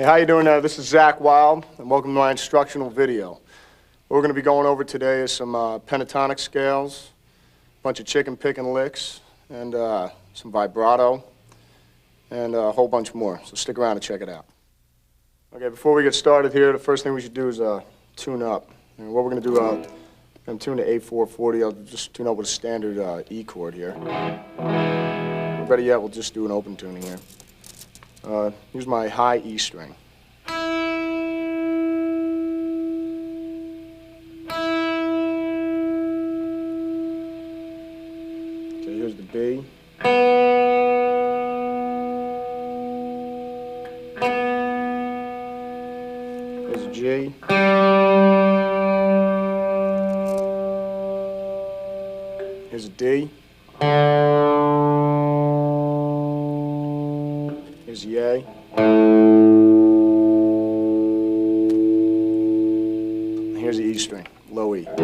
How you doing? This is Zakk Wylde, and welcome to my instructional video. What we're going to be going over today is some pentatonic scales, a bunch of chicken picking licks, and some vibrato, and a whole bunch more. So stick around and check it out. Okay, before we get started here, the first thing we should do is tune up. And what we're going to do, I'm going to tune to A440. I'll just tune up with a standard E chord here. Or better yet, we'll just do an open tuning here. Here's my high E string. Okay, here's the B. Here's a G. Here's a D. Here's the A. And here's the E string, low E. All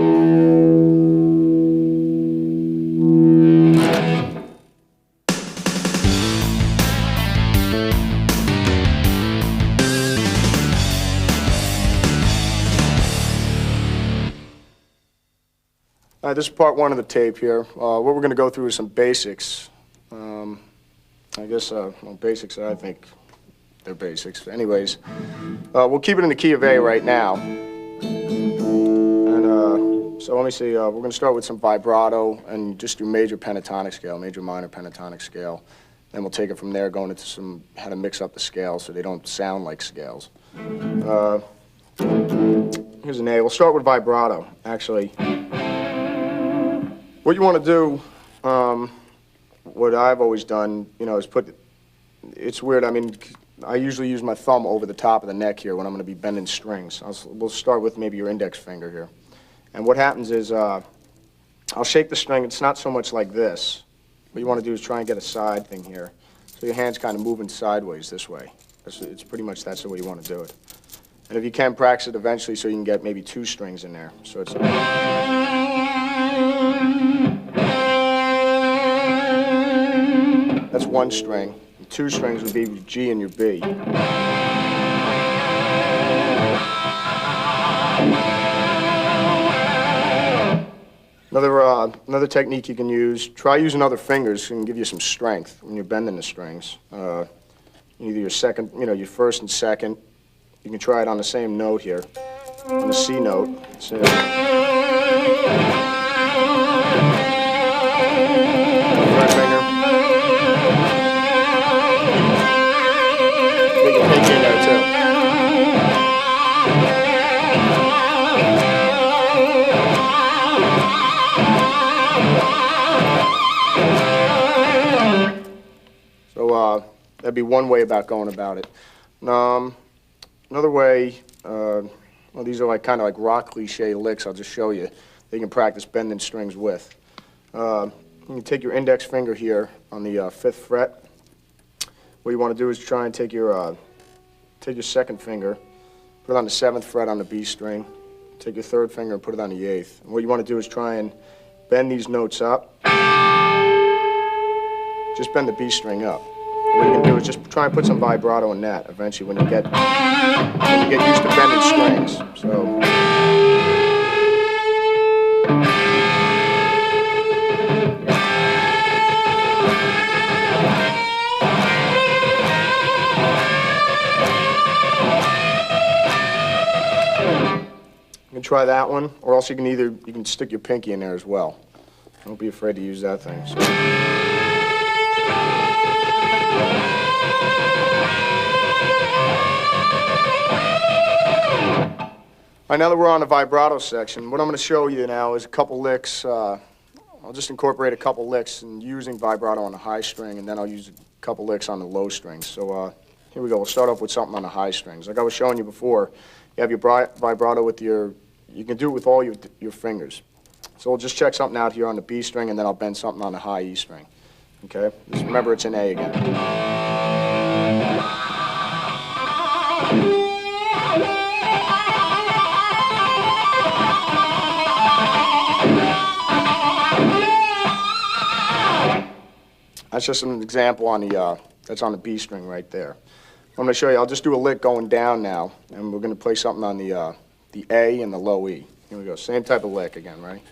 right, this is part one of the tape here. What we're going to go through is some basics. I guess, well, basics, I think they're basics. Anyways, we'll keep it in the key of A right now. And so let me see, we're going to start with some vibrato and just do major pentatonic scale, major minor pentatonic scale. Then we'll take it from there, going into some, how to mix up the scales so they don't sound like scales. Here's an A. We'll start with vibrato, actually. What you want to do, what I've always done, you know, is it's weird, I mean, I usually use my thumb over the top of the neck here when I'm going to be bending strings. We'll start with maybe your index finger here. And what happens is, I'll shake the string. It's not so much like this. What you want to do is try and get a side thing here. So your hand's kind of moving sideways this way. It's pretty much that's the way you want to do it. And if you can, practice it eventually so you can get maybe two strings in there. So it's... That's one string. And two strings would be your G and your B. Another technique you can use, try using other fingers. It can give you some strength when you're bending the strings. Either your second, you know, your first and second. You can try it on the same note here, on the C note. So, third finger. You can pinky in there too. So that'd be one way about going about it. Another way, well, these are like kind of like rock cliche licks. I'll just show you. That you can practice bending strings with. You can take your index finger here on the 5th fret. What you want to do is try and take your second finger, put it on the 7th fret on the B string. Take your third finger and put it on the 8th. And what you want to do is try and bend these notes up. Just bend the B string up. What you can do is just try and put some vibrato in that eventually when you get used to bending strings. So. You can try that one, or else you can stick your pinky in there as well. Don't be afraid to use that thing. So. right, now that we're on the vibrato section, what I'm going to show you now is a couple licks. I'll just incorporate a couple licks and using vibrato on the high string, and then I'll use a couple licks on the low strings. So here we go. We'll start off with something on the high strings. Like I was showing you before, you have your vibrato with you can do it with all your fingers. So we'll just check something out here on the B string, and then I'll bend something on the high E string. Okay? Just remember it's an A again. That's just an example on the, that's on the B string right there. I'm going to show you, I'll just do a lick going down now, and we're going to play something on the A and the low E. Here we go, same type of lick again, right?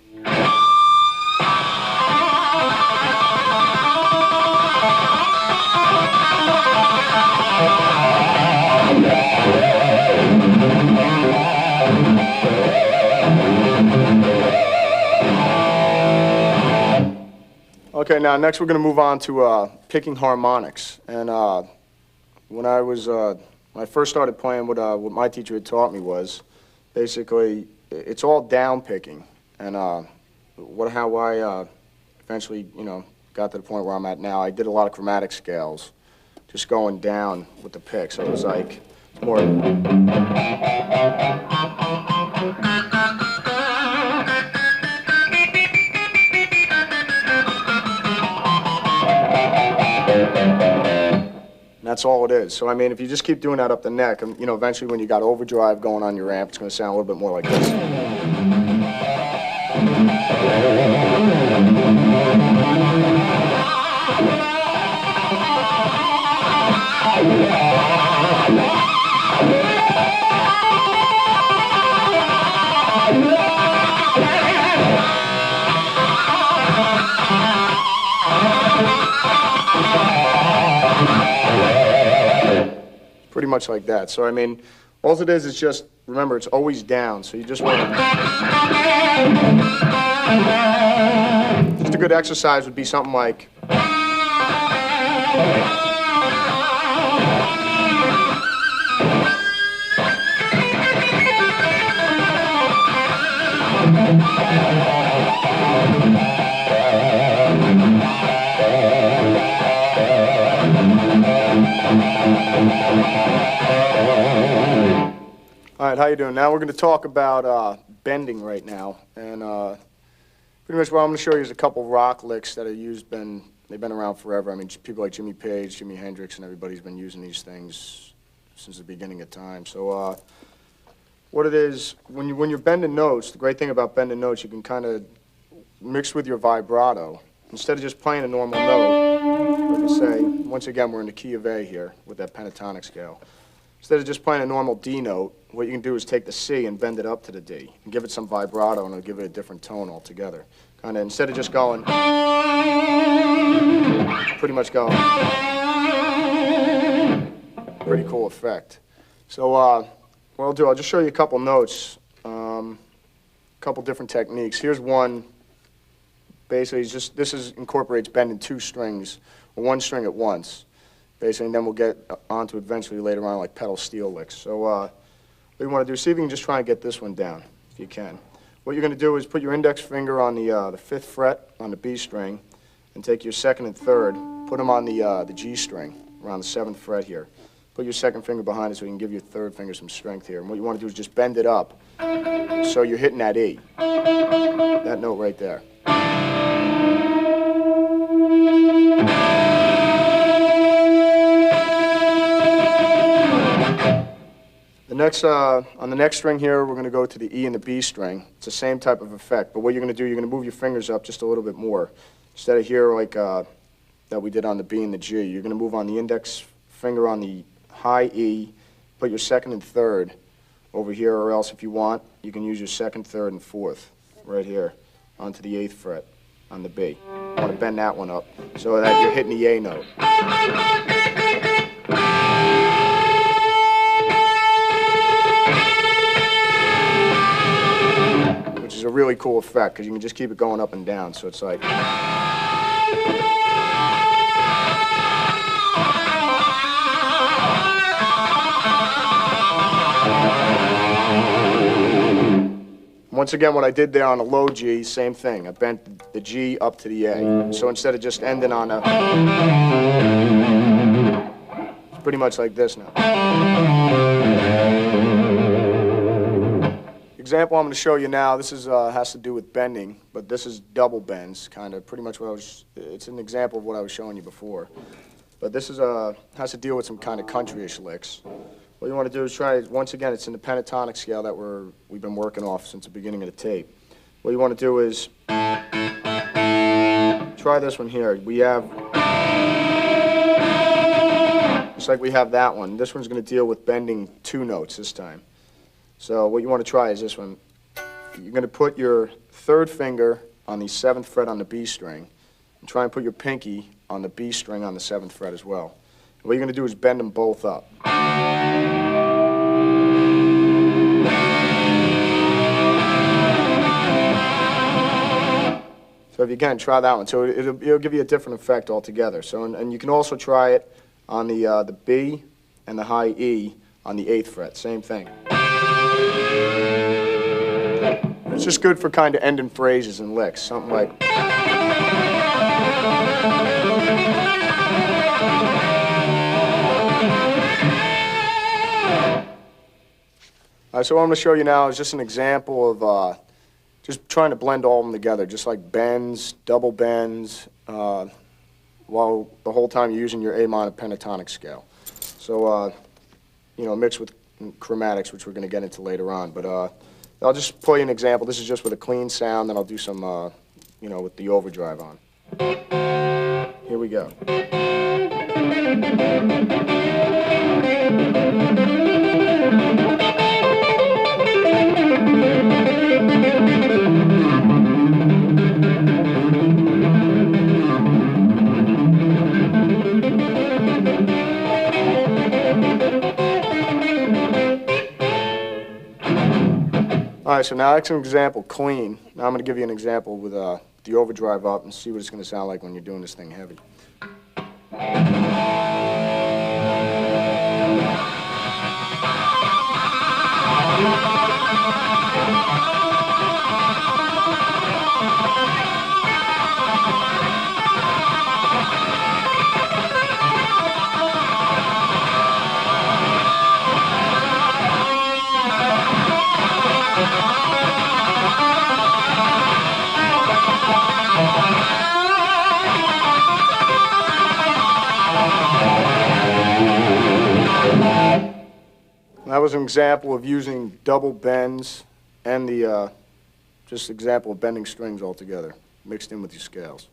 Okay, now next we're going to move on to picking harmonics. And when I first started playing, what my teacher had taught me was basically it's all down picking. And how I eventually, got to the point where I'm at now, I did a lot of chromatic scales, just going down with the pick. So it was like more. That's all it is. So, I mean, if you just keep doing that up the neck, eventually when you got overdrive going on your amp, it's going to sound a little bit more like this. Pretty much like that. So, I mean, all it is just, remember, it's always down. So you just want to... Just a good exercise would be something like... All right, how you doing? Now we're going to talk about bending right now, and pretty much what I'm going to show you is a couple rock licks that they've been around forever. I mean, people like Jimmy Page, Jimi Hendrix, and everybody's been using these things since the beginning of time. So what it is, when you're bending notes, the great thing about bending notes, you can kind of mix with your vibrato. Instead of just playing a normal note, like I say, once again, we're in the key of A here with that pentatonic scale. Instead of just playing a normal D note, what you can do is take the C and bend it up to the D and give it some vibrato, and it'll give it a different tone altogether. Kind of instead of just going, pretty much going, pretty cool effect. So what I'll do, I'll just show you a couple notes, a couple different techniques. Here's one. Basically, this incorporates bending two strings, or one string at once. Basically, and then we'll get onto it eventually later on, like pedal steel licks. So what you want to do, see if you can just try and get this one down, if you can. What you're going to do is put your index finger on the 5th fret on the B string, and take your 2nd and 3rd, put them on the G string, around the 7th fret here. Put your 2nd finger behind it so you can give your 3rd finger some strength here. And what you want to do is just bend it up, so you're hitting that E, that note right there. On the next string here, we're going to go to the E and the B string. It's the same type of effect, but what you're going to do, you're going to move your fingers up just a little bit more. Instead of here, like that we did on the B and the G, you're going to move on the index finger on the high E, put your 2nd and 3rd over here, or else if you want, you can use your 2nd, 3rd, and 4th right here onto the 8th fret on the B. You want to bend that one up so that you're hitting the A note. Which is a really cool effect because you can just keep it going up and down, so it's like... once again, what I did there on a low G, same thing. I bent the G up to the A. So instead of just ending on a, it's pretty much like this now. Example I'm going to show you now, this is has to do with bending, but this is double bends, kind of, pretty much what I was, it's an example of what I was showing you before. But this is has to deal with some kind of country-ish licks. What you want to do is try, once again, it's in the pentatonic scale that we've been working off since the beginning of the tape. What you want to do is try this one here. We have, just like we have that one, this one's going to deal with bending 2 notes this time. So what you want to try is this one. You're going to put your 3rd finger on the 7th fret on the B string, and try and put your pinky on the B string on the 7th fret as well. And what you're going to do is bend them both up. So if you can, try that one. So it'll give you a different effect altogether. So and you can also try it on the B and the high E on the 8th fret. Same thing. It's just good for kind of ending phrases and licks. Something like. So what I'm going to show you now is just an example of just trying to blend all of them together, just like bends, double bends, while the whole time you're using your A minor pentatonic scale. So, you know, mixed with chromatics, which we're going to get into later on. But I'll just play you an example. This is just with a clean sound, then I'll do some, you know, with the overdrive on. Here we go. All right, so now that's an example clean. Now I'm going to give you an example with the overdrive up and see what it's going to sound like when you're doing this thing heavy. That was an example of using double bends and the just example of bending strings all together, mixed in with your scales.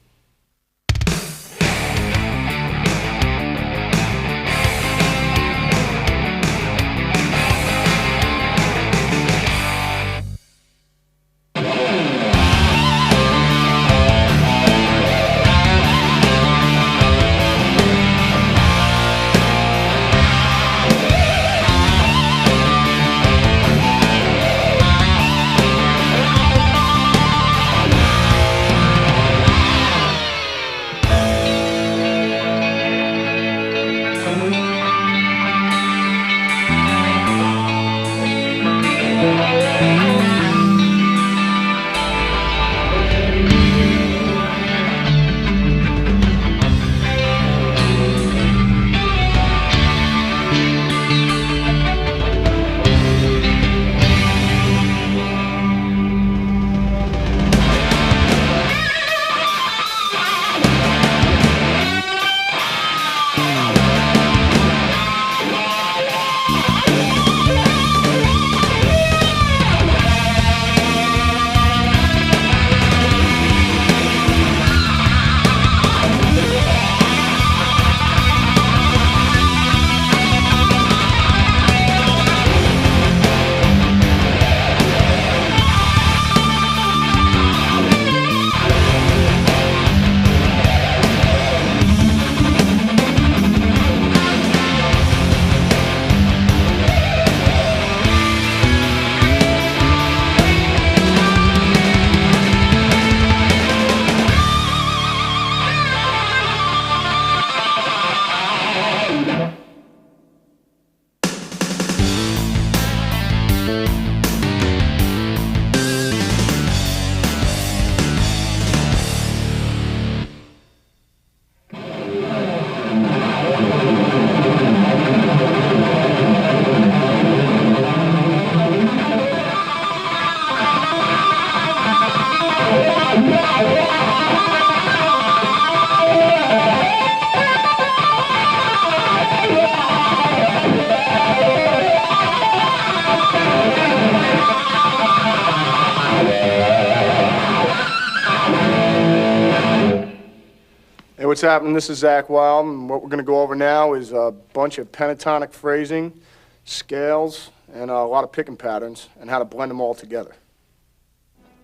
what's happening? This is Zakk Wylde, and what we're going to go over now is a bunch of pentatonic phrasing, scales, and a lot of picking patterns, and how to blend them all together.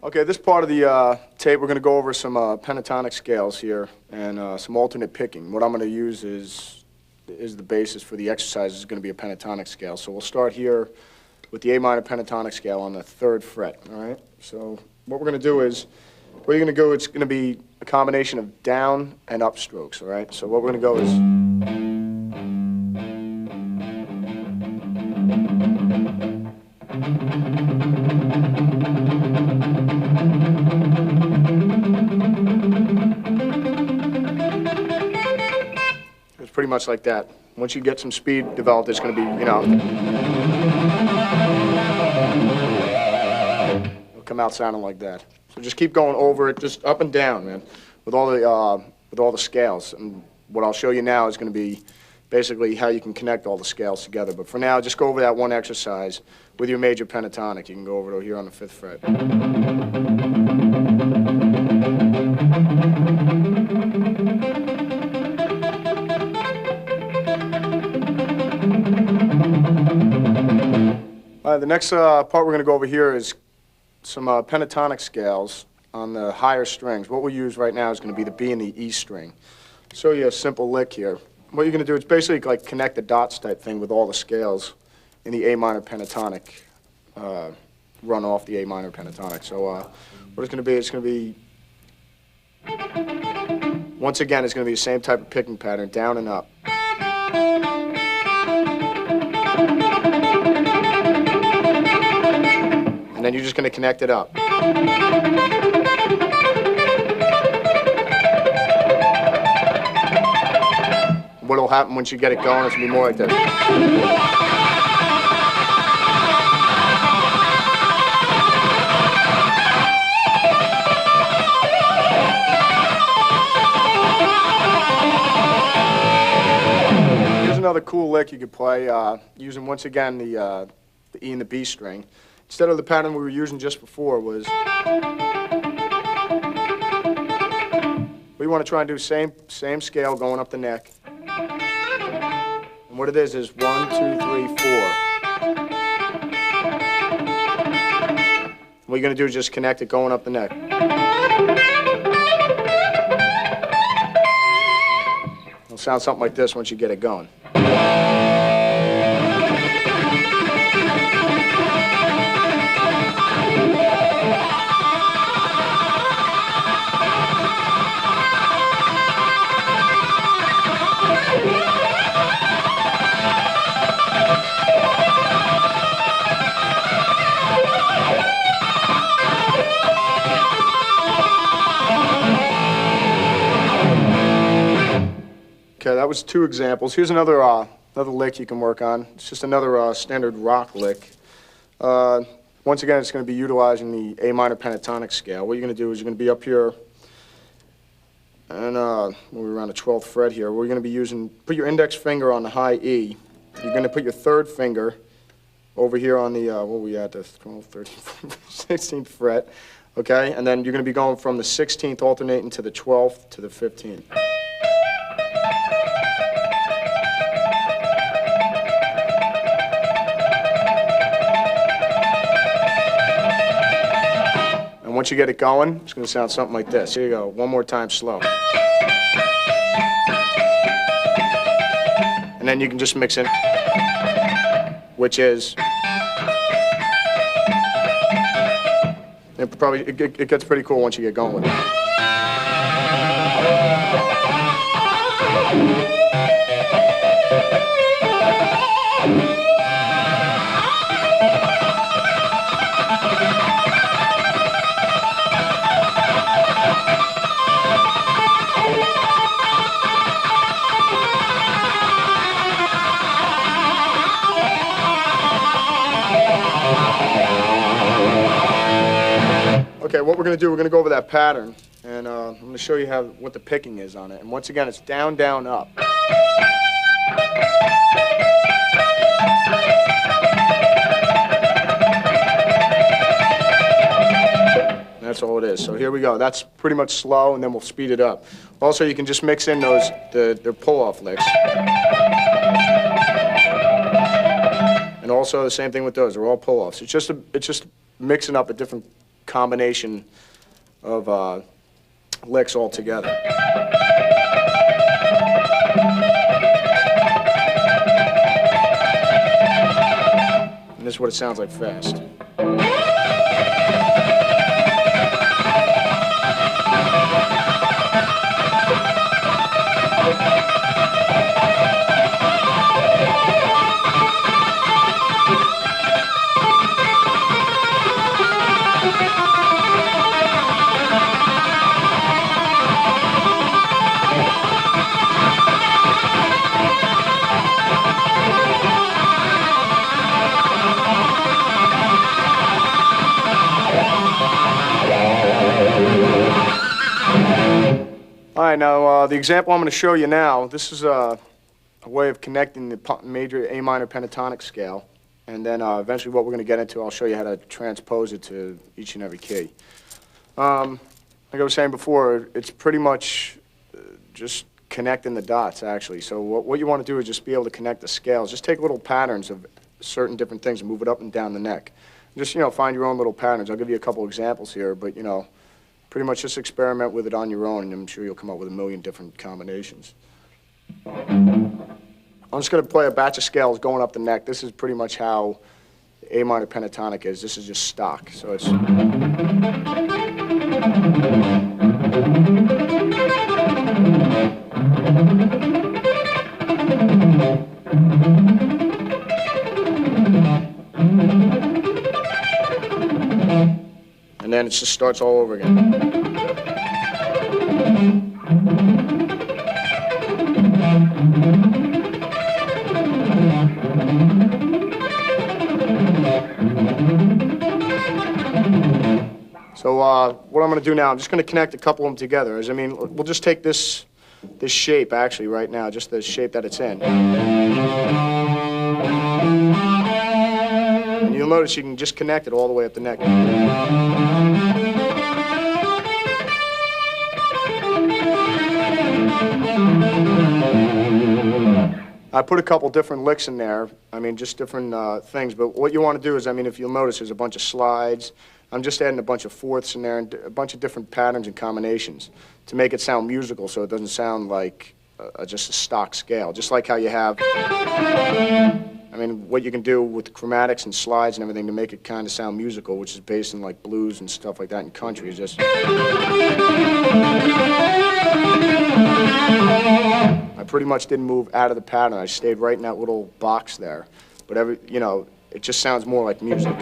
Okay, this part of the tape, we're going to go over some pentatonic scales here, and some alternate picking. What I'm going to use is the basis for the exercise is going to be a pentatonic scale. So we'll start here with the A minor pentatonic scale on the 3rd fret, all right? So what we're going to do is, where you're going to go, it's going to be a combination of down and up strokes, all right? So what we're going to go is... It's pretty much like that. Once you get some speed developed, it's going to be, you know... It'll come out sounding like that. So just keep going over it, just up and down, man, with all the scales. And what I'll show you now is going to be basically how you can connect all the scales together. But for now, just go over that one exercise with your major pentatonic. You can go over it here on the 5th fret. All right, the next part we're going to go over here is some pentatonic scales on the higher strings. What we'll use right now is going to be the B and the E string. I'll show you a simple lick here. What you're going to do is basically like connect the dots type thing with all the scales in the A minor pentatonic, run off the A minor pentatonic. So what it's going to be, once again, it's going to be the same type of picking pattern, down and up. And then you're just going to connect it up. What will happen once you get it going, it's going to be more like this. Here's another cool lick you could play using, once again, the E and the B string. Instead of the pattern we were using just before was, we want to try and do same scale going up the neck. And what it is 1, 2, 3, 4. What you're going to do is just connect it going up the neck. It'll sound something like this once you get it going. Okay, that was 2 examples. Here's another lick you can work on. It's just another standard rock lick. Once again, it's going to be utilizing the A minor pentatonic scale. What you're going to do is you're going to be up here, and we're around the 12th fret here. We're going to be using, put your index finger on the high E. You're going to put your 3rd finger over here on the, what are we at, the 12th, 13th, 16th fret. Okay, and then you're going to be going from the 16th alternating to the 12th to the 15th. Once you get it going, it's going to sound something like this. Here you go. One more time, slow. And then you can just mix it, which is... It gets pretty cool once you get going with it. Okay, what we're going to do, we're going to go over that pattern, and I'm going to show you what the picking is on it. And once again, it's down, down, up. That's all it is. So here we go. That's pretty much slow, and then we'll speed it up. Also, you can just mix in their pull-off licks. And also the same thing with those. They're all pull-offs. It's just mixing up a different combination of licks all together. And this is what it sounds like fast. All right, now the example I'm going to show you now, this is a way of connecting the major A minor pentatonic scale, and then eventually what we're going to get into, I'll show you how to transpose it to each and every key. Like I was saying before, it's pretty much just connecting the dots, actually. So what you want to do is just be able to connect the scales. Just take little patterns of certain different things and move it up and down the neck. Just, find your own little patterns. I'll give you a couple examples here, but, pretty much just experiment with it on your own, and I'm sure you'll come up with a million different combinations. I'm just going to play a batch of scales going up the neck. This is pretty much how A minor pentatonic is. This is just stock. So it's... And then it just starts all over again. So what I'm going to do now, I'm just going to connect a couple of them together. We'll just take this shape, actually, right now, just the shape that it's in. And you'll notice you can just connect it all the way up the neck. I put a couple different licks in there, just different things, but what you want to do is, if you'll notice, there's a bunch of slides. I'm just adding a bunch of fourths in there and a bunch of different patterns and combinations to make it sound musical so it doesn't sound like just a stock scale. Just like how you have, what you can do with the chromatics and slides and everything to make it kind of sound musical, which is based in like blues and stuff like that in country, is just... I pretty much didn't move out of the pattern. I stayed right in that little box there. But it just sounds more like music.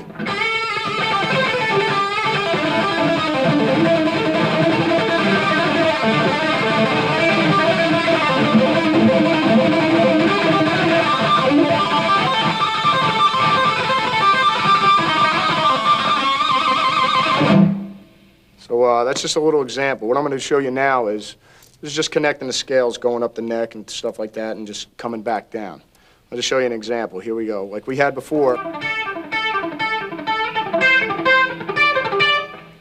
So that's just a little example. What I'm going to show you now is just connecting the scales, going up the neck and stuff like that, and just coming back down. I'll just show you an example. Here we go. Like we had before.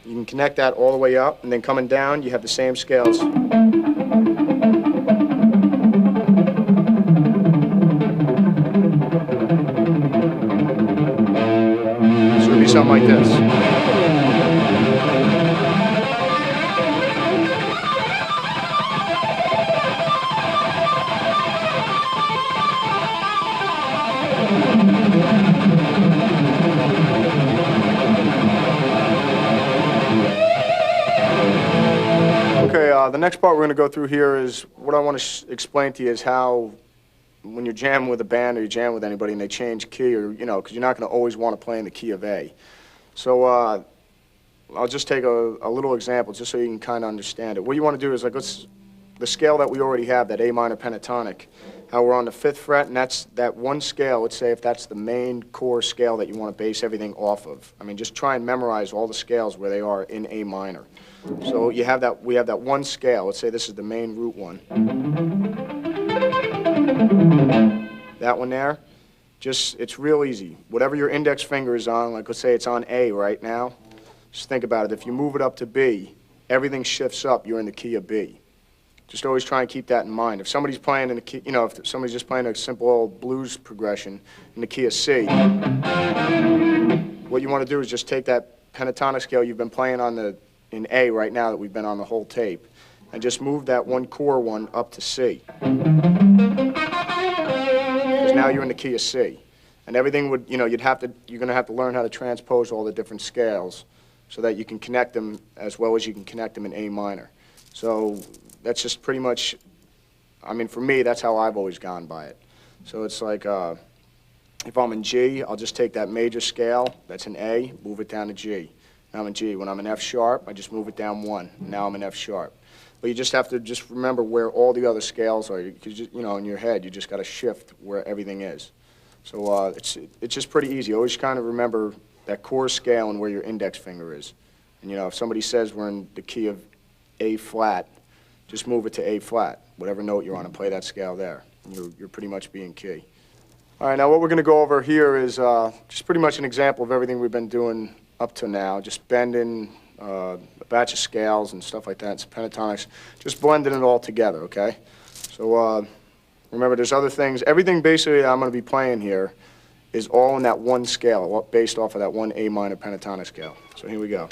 You can connect that all the way up, and then coming down, you have the same scales. This would be something like this. The next part we're going to go through here is what I want to explain to you is how when you're jamming with a band or you jam with anybody and they change key, or because you're not going to always want to play in the key of A. So I'll just take a little example just so you can kind of understand it. What you want to do is the scale that we already have, that A minor pentatonic, how we're on the 5th fret, and that's that one scale. Let's say if that's the main core scale that you want to base everything off of. Just try and memorize all the scales where they are in A minor. So we have that one scale. Let's say this is the main root one. That one there, it's real easy. Whatever your index finger is on, like let's say it's on A right now, Just think about it. If you move it up to B, everything shifts up. You're in the key of B. Just always try and keep that in mind. If somebody's playing in the key, you know, if somebody's just playing a simple old blues progression in the key of C, what you want to do is just take that pentatonic scale you've been playing in A right now that we've been on the whole tape, and just move that one core one up to C. Because now you're in the key of C. And everything would, you know, you're going to have to learn how to transpose all the different scales so that you can connect them as well as you can connect them in A minor. So that's just pretty much, I mean, for me, that's how I've always gone by it. So it's like, if I'm in G, I'll just take that major scale that's in A, move it down to G. Now I'm in G. When I'm in F sharp, I just move it down one. Now I'm in F sharp. But you just have to just remember where all the other scales are. Because, you know, in your head, you just got to shift where everything is. So it's just pretty easy. Always kind of remember that core scale and where your index finger is. And, you know, if somebody says we're in the key of A flat, just move it to A flat, whatever note you're on, and play that scale there. And you're pretty much being key. All right, now what we're going to go over here is just pretty much an example of everything we've been doing up to now, just bending a batch of scales and stuff like that, some pentatonics, just blending it all together, okay? So remember, there's other things. Everything basically I'm going to be playing here is all in that one scale, based off of that one A minor pentatonic scale. So here we go.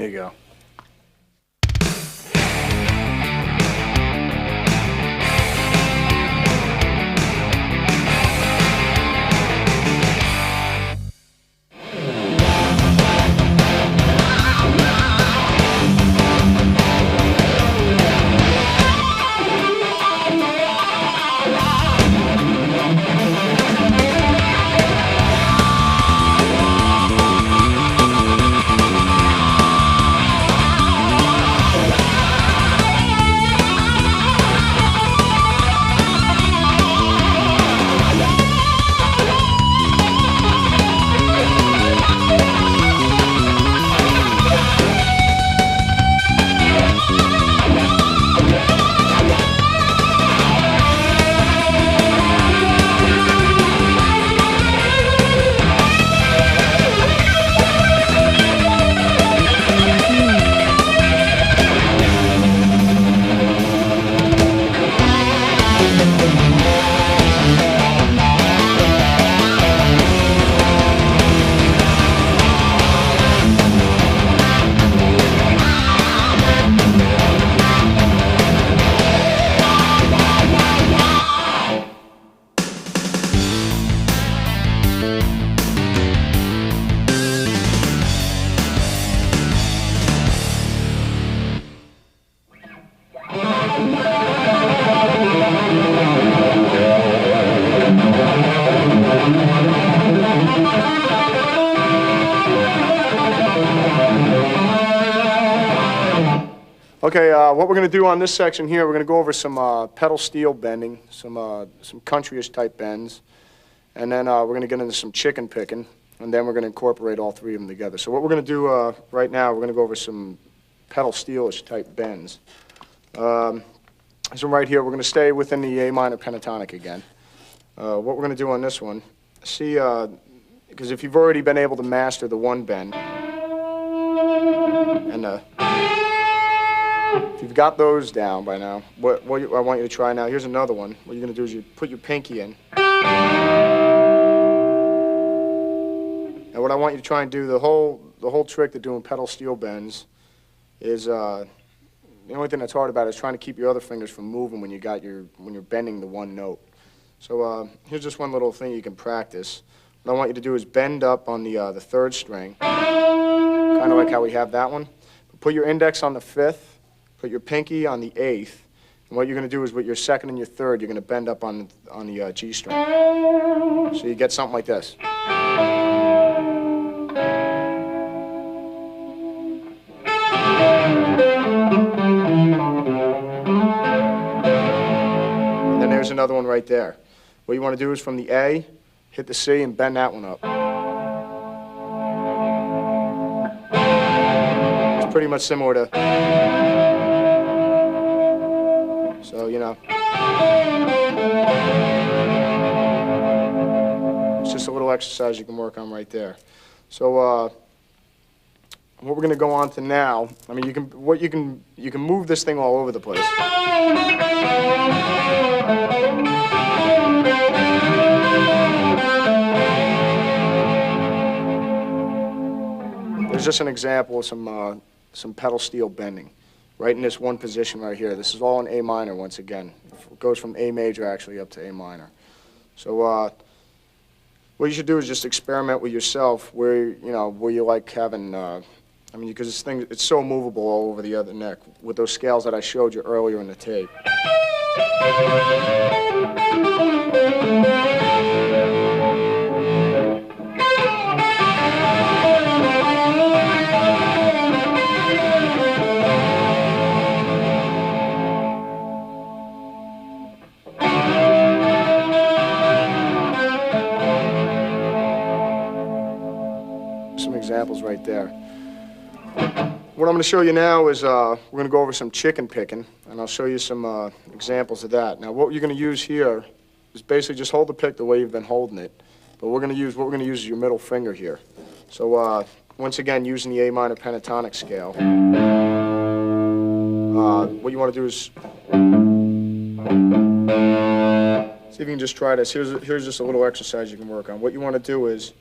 you go. Okay, what we're going to do on this section here, we're going to go over some pedal steel bending, some country-ish type bends, and then we're going to get into some chicken picking, and then we're going to incorporate all three of them together. So what we're going to do right now, we're going to go over some pedal steel-ish type bends. So right here, we're going to stay within the A minor pentatonic again. What we're going to do on this one, see, because if you've already been able to master the one bend, and if you've got those down by now, what I want you to try now, here's another one. What you're going to do is you put your pinky in. And what I want you to try and do, the whole trick to doing pedal steel bends is, the only thing that's hard about it is trying to keep your other fingers from moving when you're bending the one note. So here's just one little thing you can practice. What I want you to do is bend up on the third string, kind of like how we have that one. Put your index on the fifth. Put your pinky on the eighth, and what you're going to do is with your second and your third, you're going to bend up on the G string. So you get something like this. And then there's another one right there. What you want to do is from the A, hit the C, and bend that one up. It's pretty much similar to... So, you know, it's just a little exercise you can work on right there. So, what we're going to go on to now, I mean, you can move this thing all over the place. There's just an example of some pedal steel bending. Right in this one position right here. This is all in A minor once again. It goes from A major actually up to A minor. So what you should do is just experiment with yourself where you like having, I mean, because this thing, it's so movable all over the other neck with those scales that I showed you earlier in the tape. Examples right there. What I'm going to show you now is we're going to go over some chicken picking, and I'll show you some examples of that. Now, what you're going to use here is basically just hold the pick the way you've been holding it, but what we're going to use is your middle finger here. So once again, using the A minor pentatonic scale, what you want to do is see if you can just try this. Here's just a little exercise you can work on. What you want to do is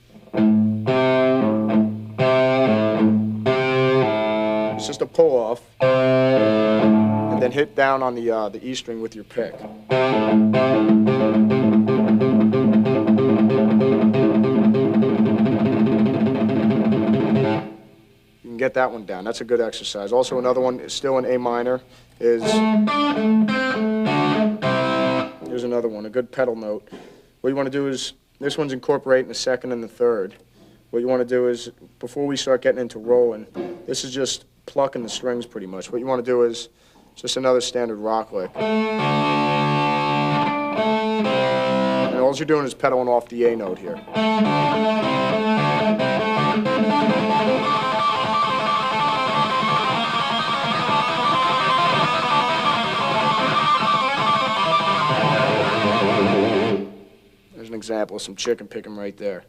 almost a pull-off, and then hit down on the E string with your pick. You can get that one down. That's a good exercise. Also, another one is still in A minor is, here's another one, a good pedal note. What you want to do is, this one's incorporating the second and the third. What you want to do is, before we start getting into rolling, this is just plucking the strings pretty much. What you want to do is just another standard rock lick. And all you're doing is pedaling off the A note here. There's an example of some chicken picking right there.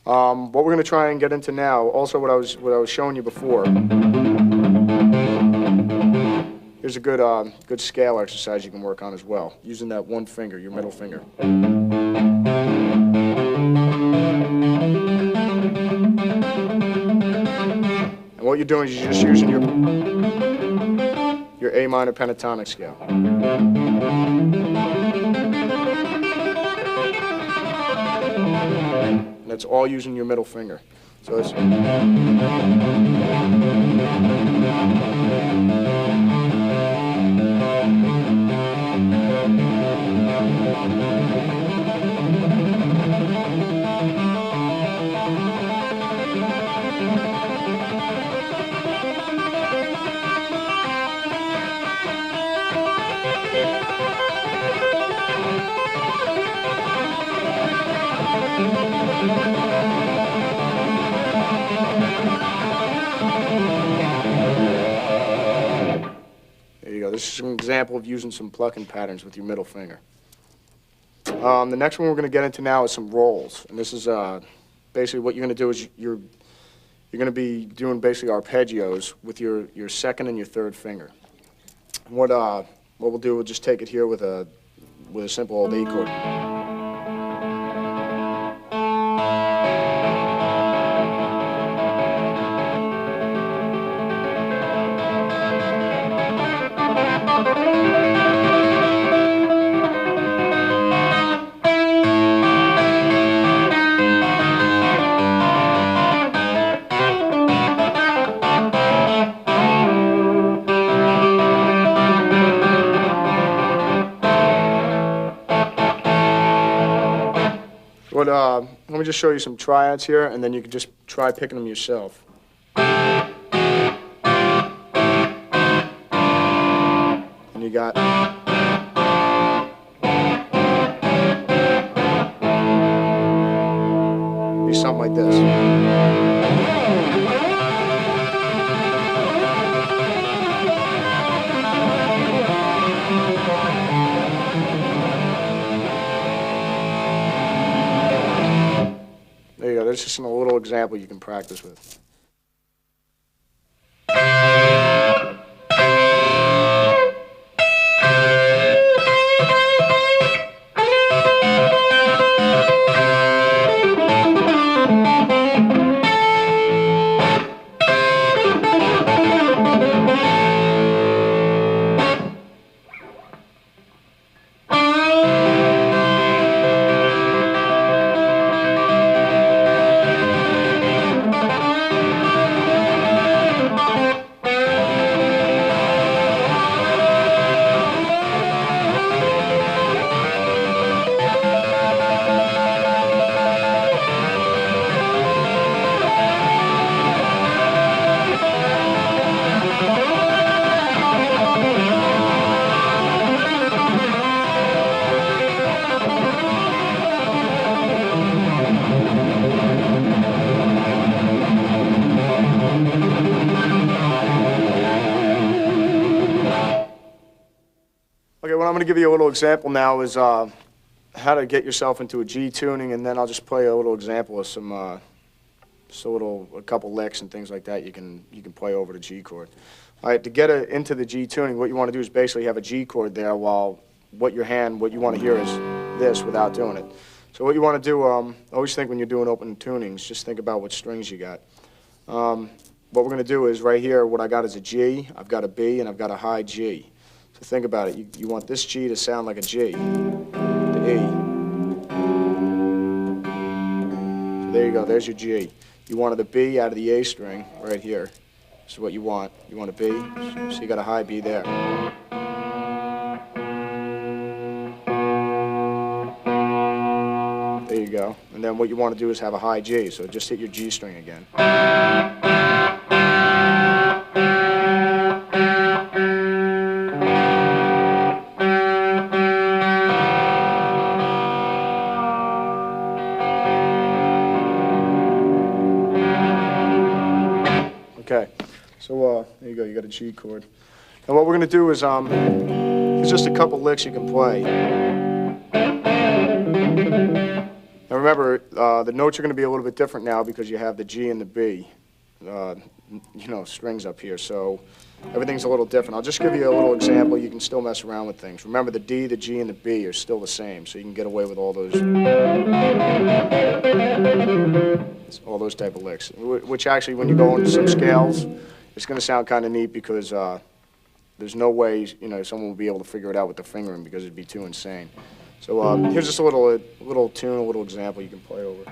What we're going to try and get into now, also what I was showing you before. Here's a good scale exercise you can work on as well, using that one finger, your middle finger. And what you're doing is you're just using your A minor pentatonic scale. And that's all using your middle finger. So it's this is an example of using some plucking patterns with your middle finger. The next one we're going to get into now is some rolls, and this is basically what you're going to do is you're going to be doing basically arpeggios with your second and your third finger. And what we'll do, we'll just take it here with a simple old A chord. Let me just show you some triads here, and then you can just try picking them yourself. And you got... be something like this. There you go, there's just a little example you can practice with. Okay, what I'm going to give you a little example now is how to get yourself into a G tuning, and then I'll just play a little example of some, a couple licks and things like that you can play over the G chord. All right, to get into the G tuning, what you want to do is basically have a G chord there while what you want to hear is this without doing it. So what you want to do, always think when you're doing open tunings, just think about what strings you got. what we're going to do is right here, what I got is a G, I've got a B, and I've got a high G. So think about it. You want this G to sound like a G, the E. So there you go, there's your G. You wanted a B out of the A string right here. This is what you want. You want a B, so you got a high B there. There you go. And then what you want to do is have a high G, so just hit your G string again. Okay, so there you go, you got a G chord. And what we're going to do is, there's just a couple licks you can play. Now remember, the notes are going to be a little bit different now because you have the G and the B, strings up here, so everything's a little different. I'll just give you a little example. You can still mess around with things. Remember, the D, the G, and the B are still the same, so you can get away with all those type of licks, which actually, when you go into some scales, it's going to sound kind of neat because there's no way, someone will be able to figure it out with the fingering because it'd be too insane. So here's just a little tune, a little example you can play over.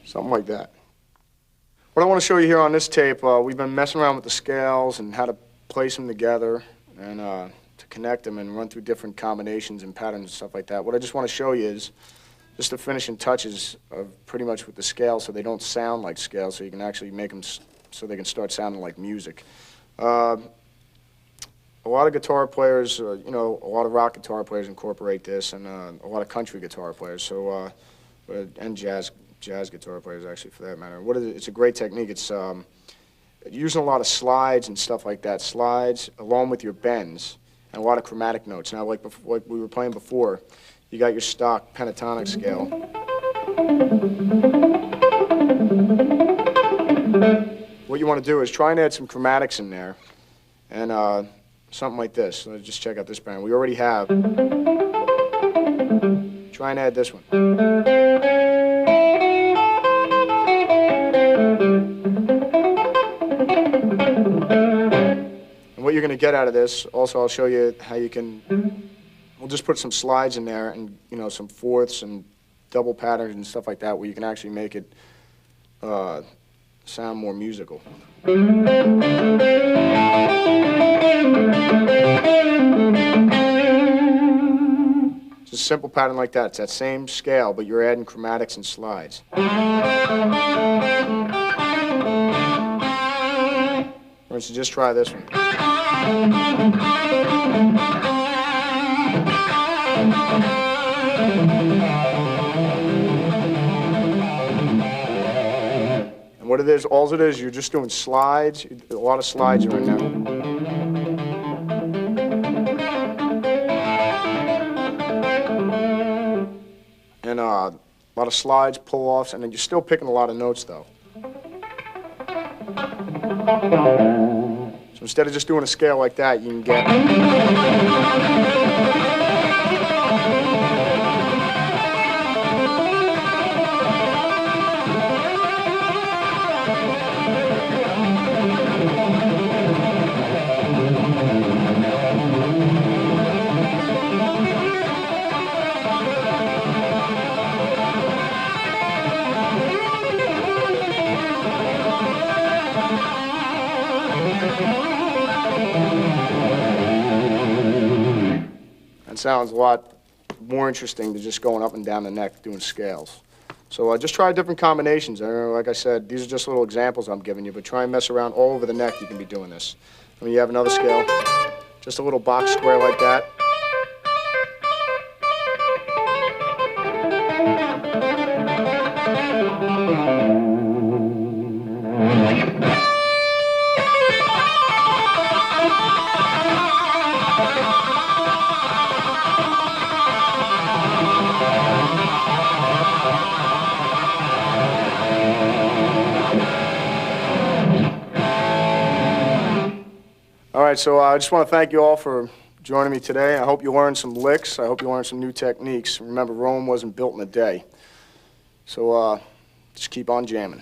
Something like that. What I want to show you here on this tape, we've been messing around with the scales and how to place them together and to connect them and run through different combinations and patterns and stuff like that. What I just want to show you is just the finishing touches of pretty much with the scales so they don't sound like scales, so you can actually make them so they can start sounding like music. A lot of guitar players, a lot of rock guitar players incorporate this, and a lot of country guitar players, so and jazz guitar players, actually, for that matter. It's a great technique. It's using a lot of slides and stuff like that. Slides along with your bends and a lot of chromatic notes. Now, like we were playing before, you got your stock pentatonic scale. What you want to do is try and add some chromatics in there, and something like this. Let's just check out this pattern. We already have. Try and add this one. And what you're going to get out of this, also I'll show you how you can, we'll just put some slides in there and, some fourths and double patterns and stuff like that where you can actually make it sound more musical. It's a simple pattern like that. It's that same scale, but you're adding chromatics and slides. For instance, just try this one. And what it is, all it is, you're just doing slides. A lot of slides are in there. And a lot of slides, pull-offs, and then you're still picking a lot of notes, though. So instead of just doing a scale like that, you can get... Sounds a lot more interesting than just going up and down the neck doing scales. So just try different combinations. Like I said, these are just little examples I'm giving you, but try and mess around all over the neck. You can be doing this. When you have another scale, just a little box square like that. All right, so I just want to thank you all for joining me today. I hope you learned some licks. I hope you learned some new techniques. Remember, Rome wasn't built in a day. So just keep on jamming.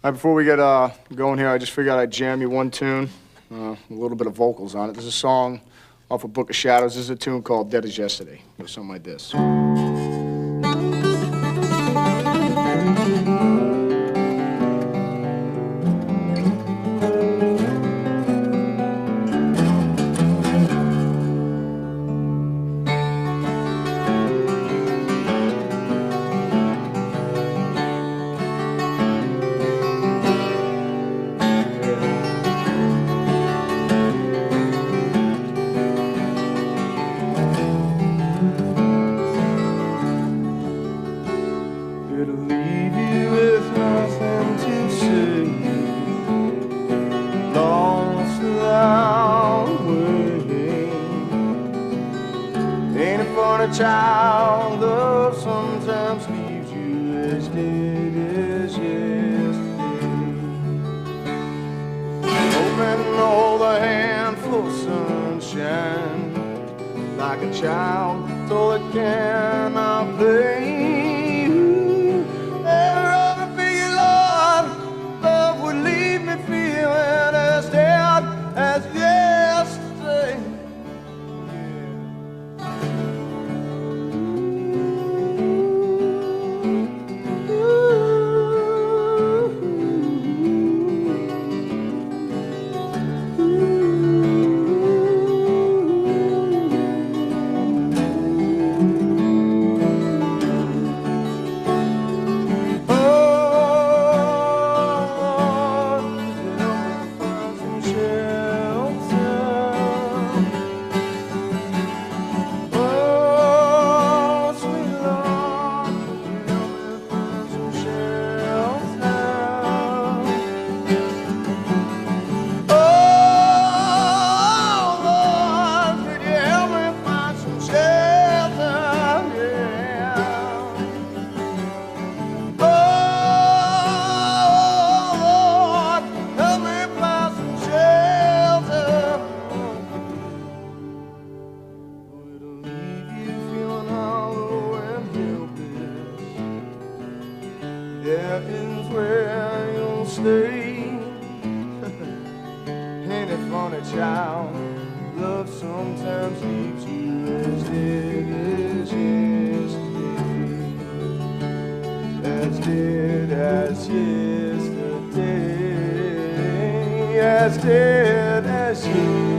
Before we get going here, I just figured I'd jam you one tune, a little bit of vocals on it. This is a song off of Book of Shadows. This is a tune called Dead as Yesterday. It goes something like this. Child love sometimes leaves you as dead as yesterday. Hoping to hold a handful of sunshine, like a child told it cannot play. Ever feel, Lord, love would leave me feeling only child. Love sometimes leaves you as dead as yesterday, as dead as yesterday, as dead as yesterday.